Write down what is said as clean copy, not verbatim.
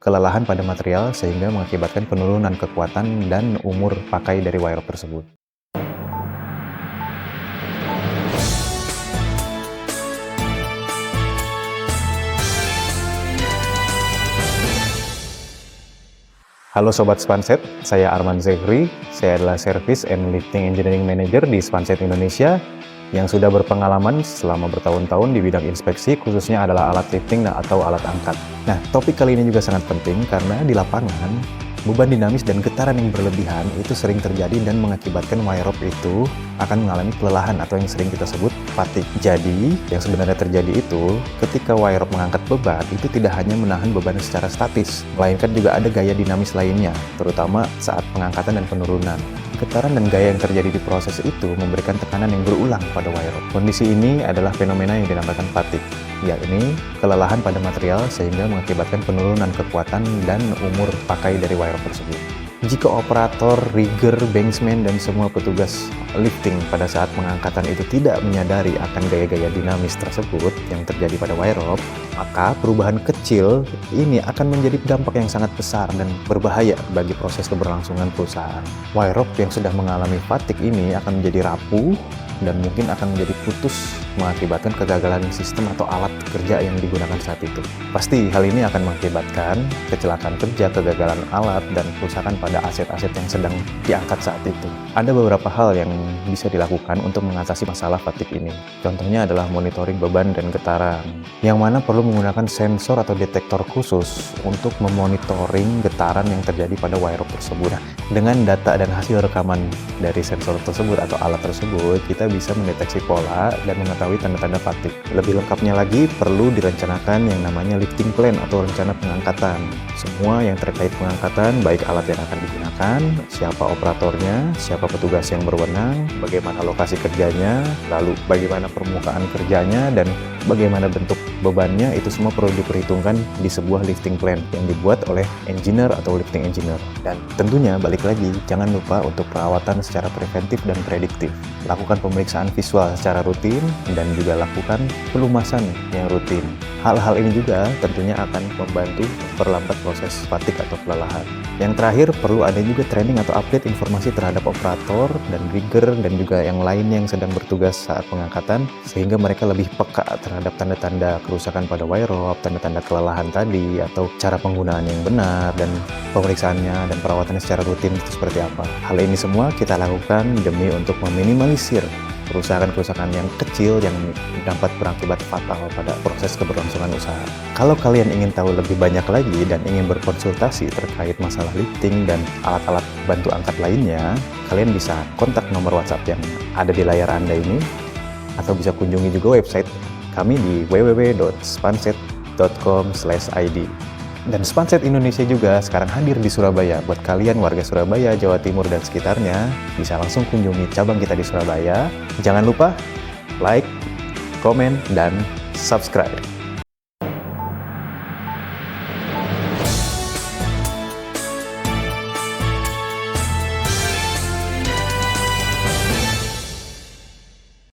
kelelahan pada material sehingga mengakibatkan penurunan kekuatan dan umur pakai dari wire rope tersebut. Halo Sobat Spanset, saya Arman Zekri. Saya adalah Service and Lifting Engineering Manager di Spanset Indonesia yang sudah berpengalaman selama bertahun-tahun di bidang inspeksi, khususnya adalah alat lifting atau alat angkat. Nah, topik kali ini juga sangat penting karena di lapangan, beban dinamis dan getaran yang berlebihan itu sering terjadi dan mengakibatkan wire rope itu akan mengalami kelelahan atau yang sering kita sebut fatigue. Jadi, yang sebenarnya terjadi itu ketika wire rope mengangkat beban itu tidak hanya menahan beban secara statis, melainkan juga ada gaya dinamis lainnya, terutama saat pengangkatan dan penurunan. Getaran dan gaya yang terjadi di proses itu memberikan tekanan yang berulang pada wire rope. Kondisi ini adalah fenomena yang dinamakan fatigue, yakni kelelahan pada material sehingga mengakibatkan penurunan kekuatan dan umur pakai dari wire rope tersebut. Jika operator, rigger, banksman, dan semua petugas lifting pada saat pengangkatan itu tidak menyadari akan gaya-gaya dinamis tersebut yang terjadi pada wire rope, maka perubahan kecil ini akan menjadi dampak yang sangat besar dan berbahaya bagi proses keberlangsungan perusahaan. Wire rope yang sudah mengalami fatigue ini akan menjadi rapuh dan mungkin akan menjadi putus, mengakibatkan kegagalan sistem atau alat kerja yang digunakan saat itu. Pasti hal ini akan mengakibatkan kecelakaan kerja, kegagalan alat, dan kerusakan pada aset-aset yang sedang diangkat saat itu. Ada beberapa hal yang bisa dilakukan untuk mengatasi masalah fatigue ini. Contohnya adalah monitoring beban dan getaran, yang mana perlu menggunakan sensor atau detektor khusus untuk memonitoring getaran yang terjadi pada wire rope tersebut. Nah, dengan data dan hasil rekaman dari sensor tersebut atau alat tersebut, kita bisa mendeteksi pola dan mengetahui tanda-tanda fatigue. Lebih lengkapnya lagi, perlu direncanakan yang namanya lifting plan atau rencana pengangkatan. Semua yang terkait pengangkatan, baik alat yang akan digunakan, siapa operatornya, siapa petugas yang berwenang, bagaimana lokasi kerjanya, lalu bagaimana permukaan kerjanya, dan bagaimana bentuk bebannya, itu semua perlu diperhitungkan di sebuah lifting plan yang dibuat oleh engineer atau lifting engineer. Dan tentunya balik lagi, jangan lupa untuk perawatan secara preventif dan prediktif. Lakukan pemeriksaan visual secara rutin dan juga lakukan pelumasan yang rutin. Hal-hal ini juga tentunya akan membantu memperlambat proses fatigue atau kelelahan. Yang terakhir, perlu ada juga training atau update informasi terhadap operator dan rigger dan juga yang lainnya yang sedang bertugas saat pengangkatan, sehingga mereka lebih peka terhadap tanda-tanda kerusakan pada wire rope, tanda-tanda kelelahan tadi, atau cara penggunaan yang benar, dan pemeriksaannya dan perawatannya secara rutin itu seperti apa. Hal ini semua kita lakukan demi untuk meminimalisir kerusakan-kerusakan yang kecil yang dapat berakibat fatal pada proses keberlangsungan usaha. Kalau kalian ingin tahu lebih banyak lagi dan ingin berkonsultasi terkait masalah lifting dan alat-alat bantu angkat lainnya, kalian bisa kontak nomor WhatsApp yang ada di layar Anda ini, atau bisa kunjungi juga website kami di www.spanset.com/id. Dan Spanset Indonesia juga sekarang hadir di Surabaya. Buat kalian warga Surabaya, Jawa Timur, dan sekitarnya, bisa langsung kunjungi cabang kita di Surabaya. Jangan lupa like, komen, dan subscribe.